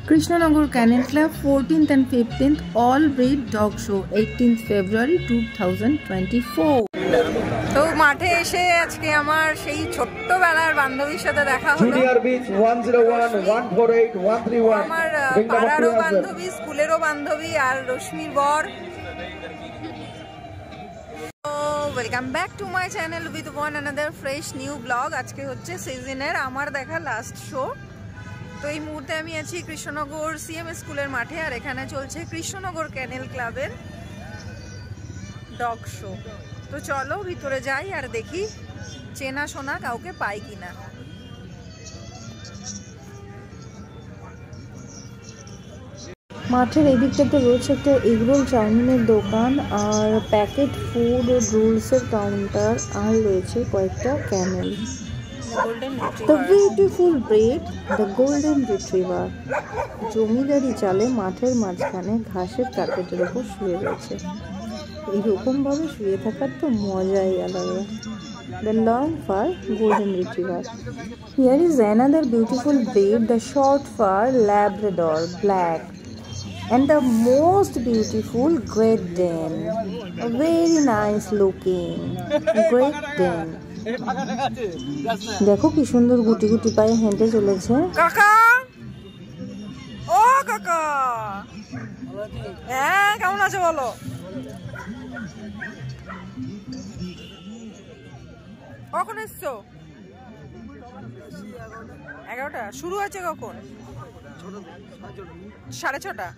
Krishnanagar Kennel Club 14th and 15th All Breed Dog Show 18th February 2024. তো মাঠে এসে আজকে আমার সেই ছোট্টবেলার বান্ধবীর সাথে দেখা হলো। জুনিয়র বিচ 101 148 131 আমার পাড়ারও বান্ধবী, স্কুলেরও বান্ধবী আর রশ্মির বর। Welcome back to my channel with one another fresh new blog. আজকে হচ্ছে সিজনের আমার দেখা লাস্ট শো। তো এই মুহূর্তে আমি আছি কৃষ্ণনগর সিএম স্কুলের মাঠে, আর এখানে চলছে কৃষ্ণনগর ক্যানেল ক্লাবের ডগ শো। তো চলো ভিতরে যাই আর দেখি চেনা শোনা কাউকে পাই কিনা। মাঠের এই দিকটাতে রয়েছে একটা এগরোল চাউমিনের দোকান, আর প্যাকেট ফুড ও রুলসের কাউন্টার, আর রয়েছে কয়েকটা camel. The beautiful breed the golden retriever জমিদারি চালে মাঠের মাঝখানে ঘাসের কার্পেটের উপর শুয়ে রয়েছে। এইরকমভাবে শুয়ে থাকার তো মজাই আলাদা। The long fur golden retriever. Here is another beautiful breed, the short fur Labrador black, and the most beautiful Great Dane. A very nice looking Great Dane. দেখো কি সুন্দর গুটি গুটি পায়ে হেঁটে চলেছে। কাকা, ও কাকা, হ্যাঁ কেমন আছো বলো? কখন এসছো? 11টা। শুরু হয়েছে কখন? 6:30।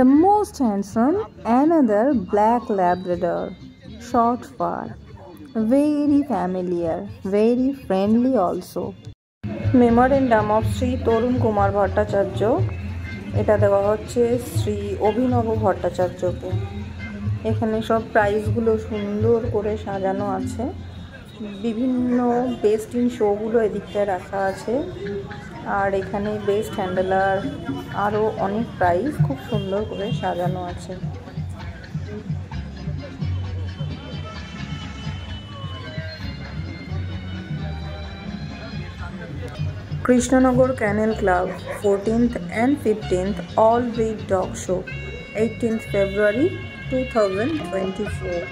The most handsome, another black Labrador, short fur, very familiar, very friendly also. Memorandum of Shri তরুণ কুমার ভট্টাচার্য, এটা দেওয়া হচ্ছে শ্রী অভিনব ভট্টাচার্যকে। এখানে সব প্রাইজগুলো সুন্দর করে সাজানো আছে, বিভিন্ন বেস্ট ইন শোগুলো এদিকটায় রাখা আছে, আর এখানে বেস্ট হ্যান্ডলার আরও অনেক প্রাইজ খুব সুন্দর করে সাজানো আছে। Krishnanagar Kennel Club 14th and 15th All Breed Dog Show 18th February 2024.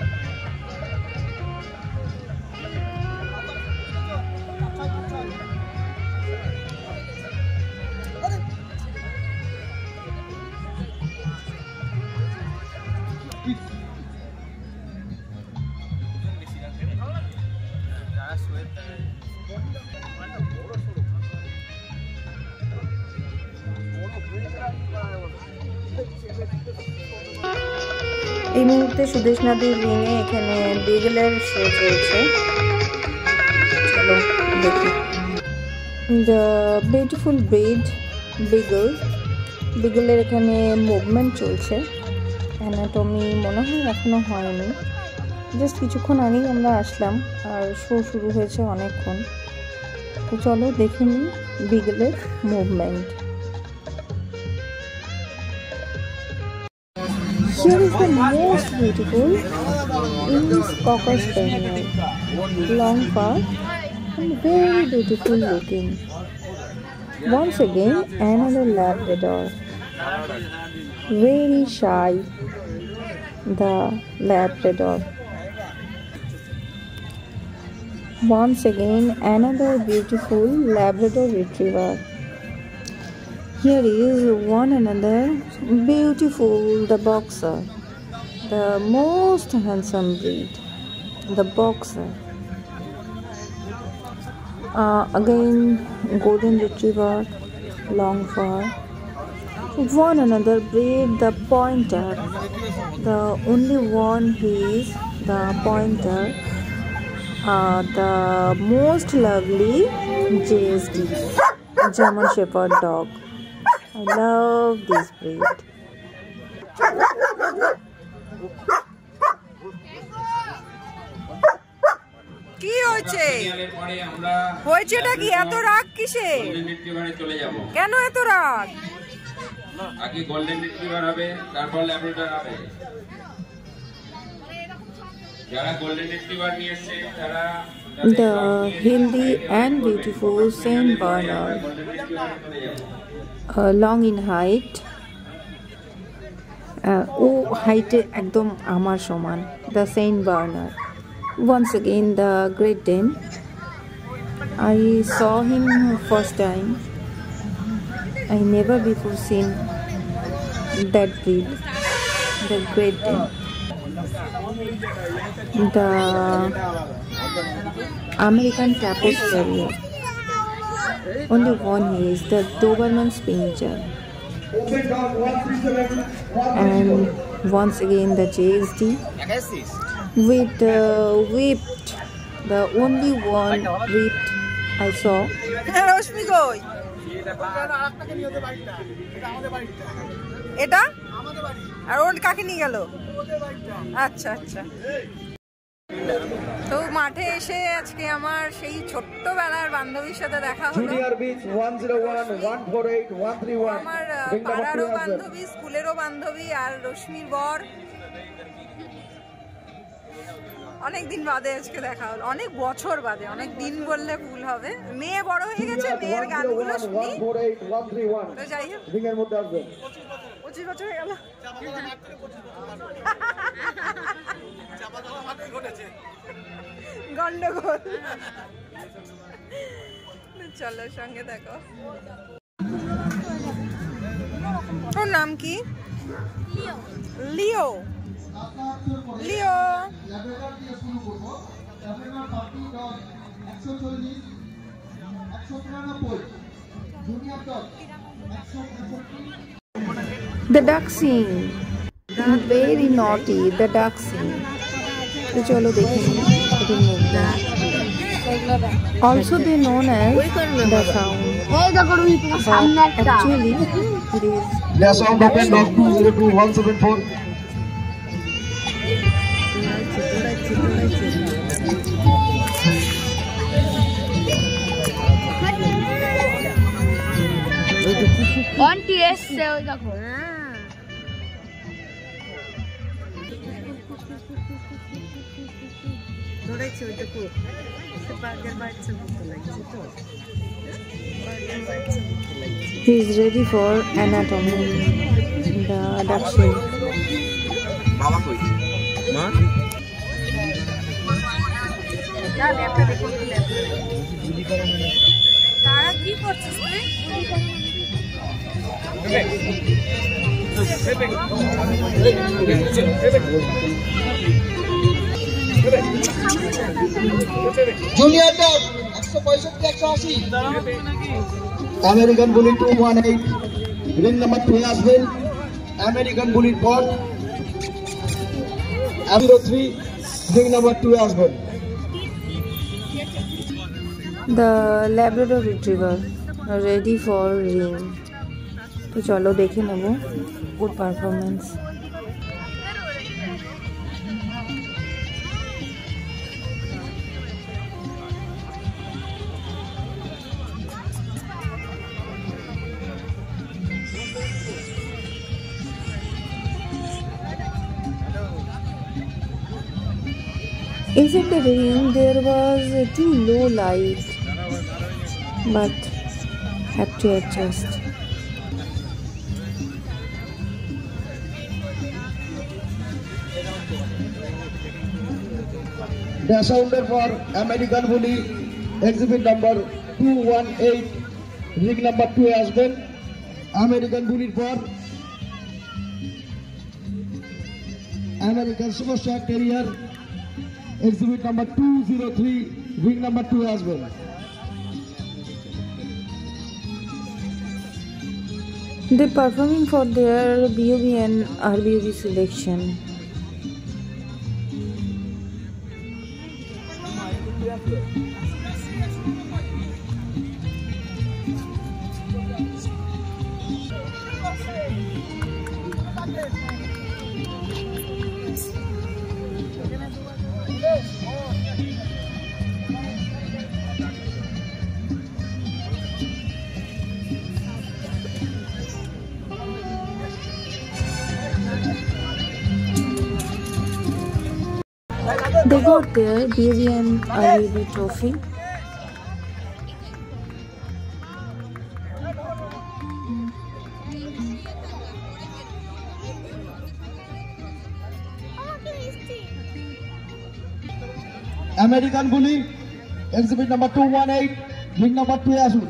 এই মুহূর্তে সুদেশ নদীর রিংয়ে এখানে বিগলের শো চলছে, চলো দেখি। দ্য বিউটিফুল ব্রিড বিগলের এখানে মুভমেন্ট চলছে, অ্যানাটমি মনে হয় এখনো হয়নি, জাস্ট কিছুক্ষণ আগেই আমরা আসলাম আর শো শুরু হয়েছে অনেকক্ষণ। তো চলো দেখে নিই বিগলের movement. Here is the most beautiful English Cocker Spaniel, long fur and very beautiful looking. Once again another Labrador, very shy, the Labrador. Once again another beautiful Labrador Retriever. Here is one another beautiful, the boxer, the most handsome breed, the boxer. Again golden retriever, long fur. One another breed, the pointer, the only one who is the pointer, the most lovely JSD, German Shepherd dog. I love this breed. কি হয়েছে? হয়েছেটা কি? এত রাগ কিসে? কেন এত রাগ? আগে গোল্ডেন রিট্রিভার হবে, তারপর ল্যাব্রাডর হবে। যারা গোল্ডেন রিট্রিভার নিয়ে এসেছে তারা The healthy and beautiful Saint Bernard, long in height. ও হাইটে একদম আমার সমান, the Saint Bernard. Once again the Great Dane. I saw him first time. I never before seen that breed, the Great Dane. The American Staffordshire Terrier. Only one is the Doberman's Pinscher. And once again the JSD with whipped, the only one whipped I saw. রশ্মি কই? এটা আর ওর কাকে নিয়ে গেল? আচ্ছা আচ্ছা। তো মাঠে এসে আজকে আমার সেই ছোট্টবেলার বান্ধবীর সাথে দেখা হলো। জুনিয়র বিচ 101 148 131 আমার পাড়ারও বান্ধবী, স্কুলেরও বান্ধবী, আর রশ্মির বর। অনেকদিন বাদে আজকে দেখা হলো, অনেক বছর বাদে, অনেক দিন বললে ভুল হবে। মেয়ে বড় হয়ে গেছে, মেয়ের গানগুলো শুনি। তো যাই হোক, 25 বছর হয়ে গেল। গন্ডগোল। চলো সঙ্গে দেখো। ওর নাম কি? লিও। লিও The Dachshund, very naughty, the Dachshund. তো চলো দেখে নিই এদের মধ্যে। Also they known as the sound, but actually it is The sound open dog 202174. Onti এসছে ওই দেখো। he is ready for anatomy, the Dachshund. বাবা কই? মা? তারা কি করছিস তুই? জুনিয়র ডগ 165 180 আমেরিকান বুলি 218 রিং নাম্বার 2 আসবেন আমেরিকান বুলির পর 03 রিং নাম্বার 2 আসবেন The Labrador Retriever, ready for ring. তো চলো দেখে নেব good performance. Inside the ring there was too low light, but had to adjust. The sounder for American Bully exhibit number 218 ring number 2 আসবেন American Bully for American Superstar Terrier exhibit number 203 ring number 2 আসবেন They performing for their BOB and RBOB selection. got their baby and a baby trophy. American Bully, exhibit number 218, ring number 2 আসুন।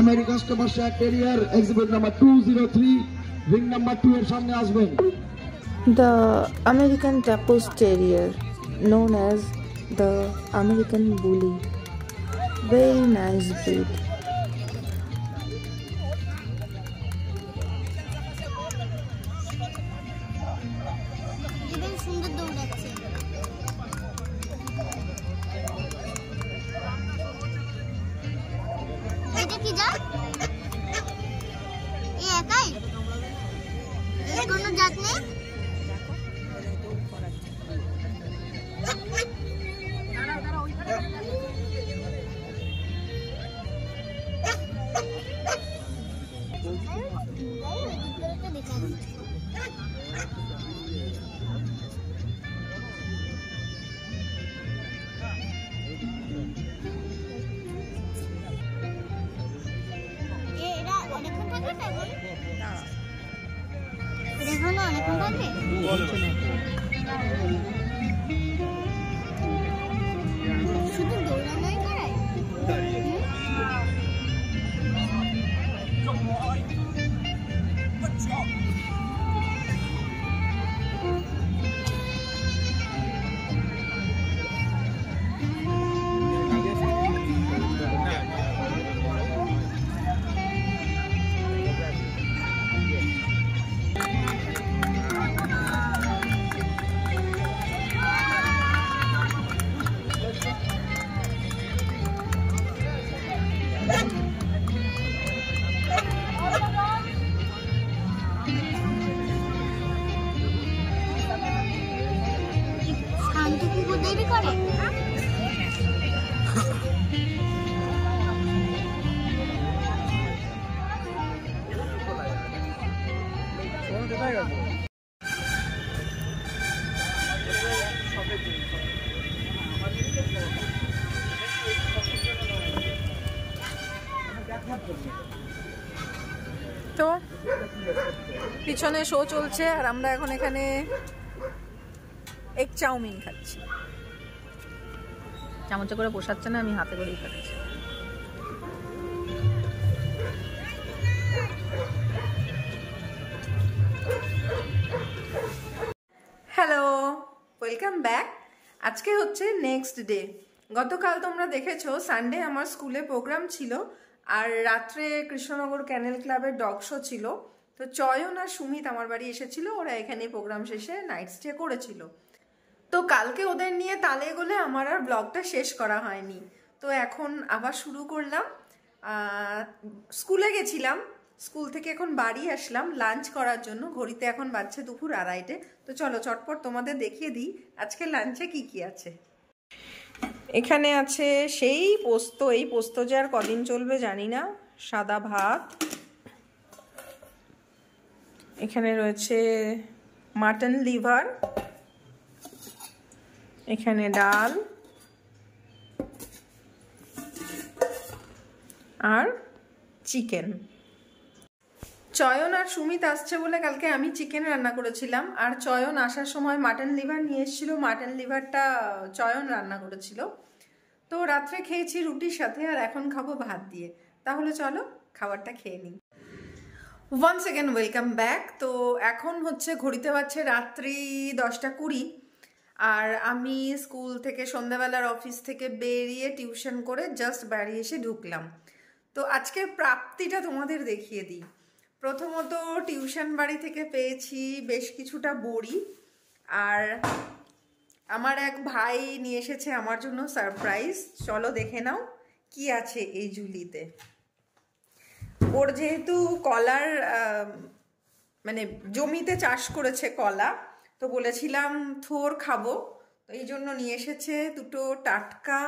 American Staffordshire Terrier, exhibit number 203, ring number 2 এর সামনে আসবেন। The American Staffordshire Terrier, known as the American Bully, very nice breed. তো পিছনে show চলছে আর আমরা এখন এখানে এক চাউমিন খাচ্ছি। চামচে করে বসাচ্ছে না, আমি হাতে করেই খাচ্ছি। Hello, welcome back. আজকে হচ্ছে নেক্সট ডে। গতকাল তোমরা দেখেছো সানডে আমার স্কুলে প্রোগ্রাম ছিল আর রাত্রে কৃষ্ণনগর ক্যানেল ক্লাবের ডগ শো ছিল। তো চয়ন আর সুমিত আমার বাড়ি এসেছিল, ওরা এখানে প্রোগ্রাম শেষে নাইট স্টে করেছিল। তো কালকে ওদের নিয়ে তালে গোলে আমার আর ব্লগটা শেষ করা হয়নি। তো এখন আবার শুরু করলাম। স্কুলে গেছিলাম, স্কুল থেকে এখন বাড়ি আসলাম লাঞ্চ করার জন্য। ঘড়িতে এখন বাজছে দুপুর 2:30। তো চলো চটপট তোমাদের দেখিয়ে দিই আজকে লাঞ্চে কি কি আছে। এখানে আছে সেই পোস্ত, এই পোস্ত যে আর কদিন চলবে জানি না। সাদা ভাত, এখানে রয়েছে মাটন লিভার, এখানে ডাল আর চিকেন। চয়ন আর সুমিত আসছে বলে কালকে আমি চিকেন রান্না করেছিলাম, আর চয়ন আসার সময় মাটন লিভার নিয়ে এসেছিল। মাটন লিভারটা চয়ন রান্না করেছিল। তো তো রাত্রে খেয়েছি রুটির সাথে, আর এখন খাবো ভাত দিয়ে। তাহলে চলো খাবারটা খেয়ে নিই। Once again welcome back. তো এখন হচ্ছে ঘড়িতে বাজছে রাত্রি 10:20, আর আমি স্কুল থেকে সন্ধ্যাবেলার অফিস থেকে বেরিয়ে টিউশন করে জাস্ট বাড়ি এসে ঢুকলাম। তো আজকের প্রাপ্তিটা তোমাদের দেখিয়ে দিই। প্রথমত টিউশন বাড়ি থেকে পেয়েছি বেশ কিছুটা বড়ি, আর আমার এক ভাই নিয়ে এসেছে আমার জন্য সারপ্রাইজ। চলো দেখে নাও কি আছে এই ঝুলিতে। ওর যেহেতু কলার মানে জমিতে চাষ করেছে কলা, তো বলেছিলাম থোর খাবো, তো এই জন্য নিয়ে এসেছে দুটো টাটকা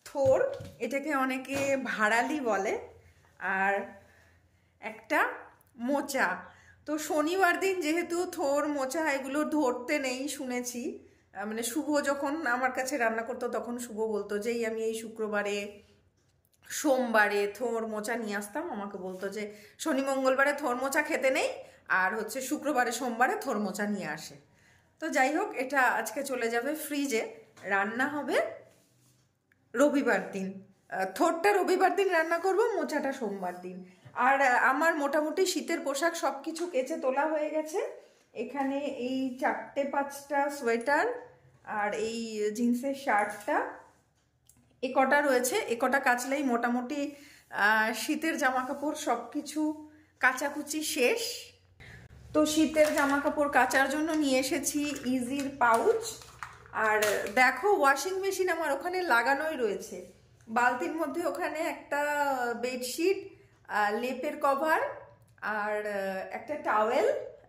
থোর, এটাকে অনেকে ভাড়ালি বলে, আর একটা মোচা। তো শনিবার দিন যেহেতু থোর মোচা এগুলো ধরতে নেই শুনেছি, মানে শুভ যখন আমার কাছে রান্না করতো তখন শুভ বলতো যেই আমি এই শুক্রবারে সোমবারে থোর মোচা নিয়ে আসতাম, আমাকে বলতো যে শনি মঙ্গলবারে থোর মোচা খেতে নেই, আর হচ্ছে শুক্রবারে সোমবারে থোর মোচা নিয়ে আসে। তো যাই হোক, এটা আজকে চলে যাবে ফ্রিজে, রান্না হবে রবিবার দিন। থোরটা রবিবার দিন রান্না করব, মোচাটা সোমবার দিন। আর আমার মোটামুটি শীতের পোশাক সব কিছু কেচে তোলা হয়ে গেছে। এখানে এই 4-5টা সোয়েটার আর এই জিন্সের শার্টটা এ কটা রয়েছে, এ কটা কাচলেই মোটামুটি শীতের জামা কাপড় সব কিছু কাচাকুচি শেষ। তো শীতের জামা কাপড় কাচার জন্য নিয়ে এসেছি ইজির পাউচ। আর দেখো ওয়াশিং মেশিন আমার ওখানে লাগানোই রয়েছে, বালতির মধ্যে ওখানে একটা বেডশিট, লেপের কভার, আর একটা টাওয়েল,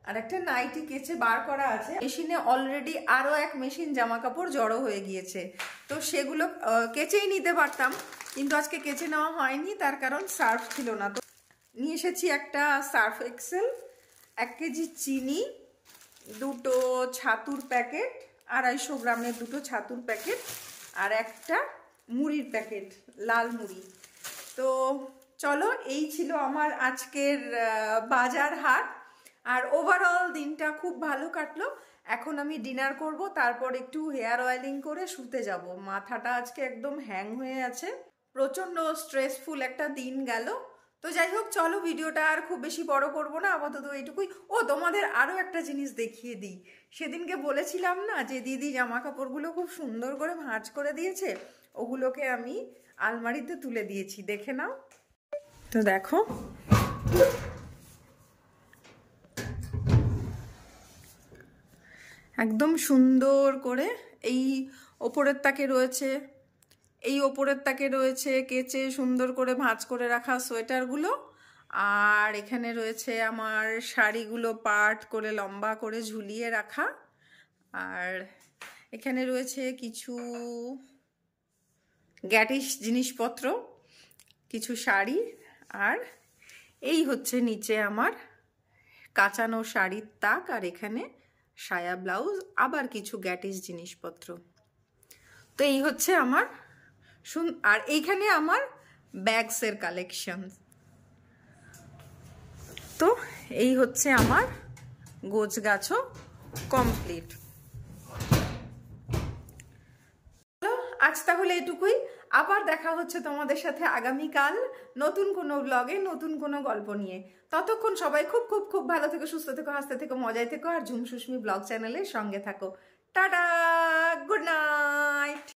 আর একটা নাইটি কেচে বার করা আছে। মেশিনে অলরেডি আরও এক মেশিন জামা কাপড় জড়ো হয়ে গিয়েছে, তো সেগুলো কেচেই নিতে পারতাম, কিন্তু আজকে কেচে নেওয়া হয়নি, তার কারণ সার্ফ ছিল না। তো নিয়ে এসেছি একটা সার্ফ এক্সেল, 1 কেজি চিনি, দুটো ছাতুর প্যাকেট, 250 গ্রামের দুটো ছাতুর প্যাকেট, আর একটা মুড়ির প্যাকেট, লাল মুড়ি। তো চলো, এই ছিল আমার আজকের বাজার হাট। আর ওভারঅল দিনটা খুব ভালো কাটলো। এখন আমি ডিনার করব, তারপর একটু হেয়ার অয়েলিং করে শুতে যাব। মাথাটা আজকে একদম হ্যাং হয়ে আছে, প্রচণ্ড স্ট্রেসফুল একটা দিন গেল। তো যাই হোক, চলো ভিডিওটা আর খুব বেশি বড় করব না, আপাতত এইটুকুই। ও তোমাদের আরও একটা জিনিস দেখিয়ে দিই। সেদিনকে বলেছিলাম না যে দিদি জামা কাপড়গুলো খুব সুন্দর করে ভাঁজ করে দিয়েছে, ওগুলোকে আমি আলমারিতে তুলে দিয়েছি, দেখে নাও। তো দেখো, একদম সুন্দর করে এই ওপরের তাকে রয়েছে, এই ওপরের তাকে রয়েছে কেচে সুন্দর করে ভাঁজ করে রাখা সোয়েটারগুলো, আর এখানে রয়েছে আমার শাড়িগুলো পাট করে লম্বা করে ঝুলিয়ে রাখা, আর এখানে রয়েছে কিছু গ্যাটিস জিনিসপত্র, কিছু শাড়ি, আর এই হচ্ছে নিচে আমার কাচানো শাড়ির তাক, আর এখানে সায়া ব্লাউজ, আবার কিছু গ্যাটিস জিনিসপত্র। তো এই হচ্ছে আমার আর এইখানে আমার ব্যাগসের কালেকশন। তো এই হচ্ছে আমার গোছগাছও কমপ্লিট। আজ তাহলে এটুকুই, আবার দেখা হচ্ছে তোমাদের সাথে আগামীকাল নতুন কোনো ব্লগে নতুন কোনো গল্প নিয়ে। ততক্ষণ সবাই খুব খুব খুব ভালো থেকো, সুস্থ থেকো, হাসতে থেকো, মজায় থেকো, আর ঝুম সুস্মি ব্লগ চ্যানেলের সঙ্গে থাকো। Tata, good night.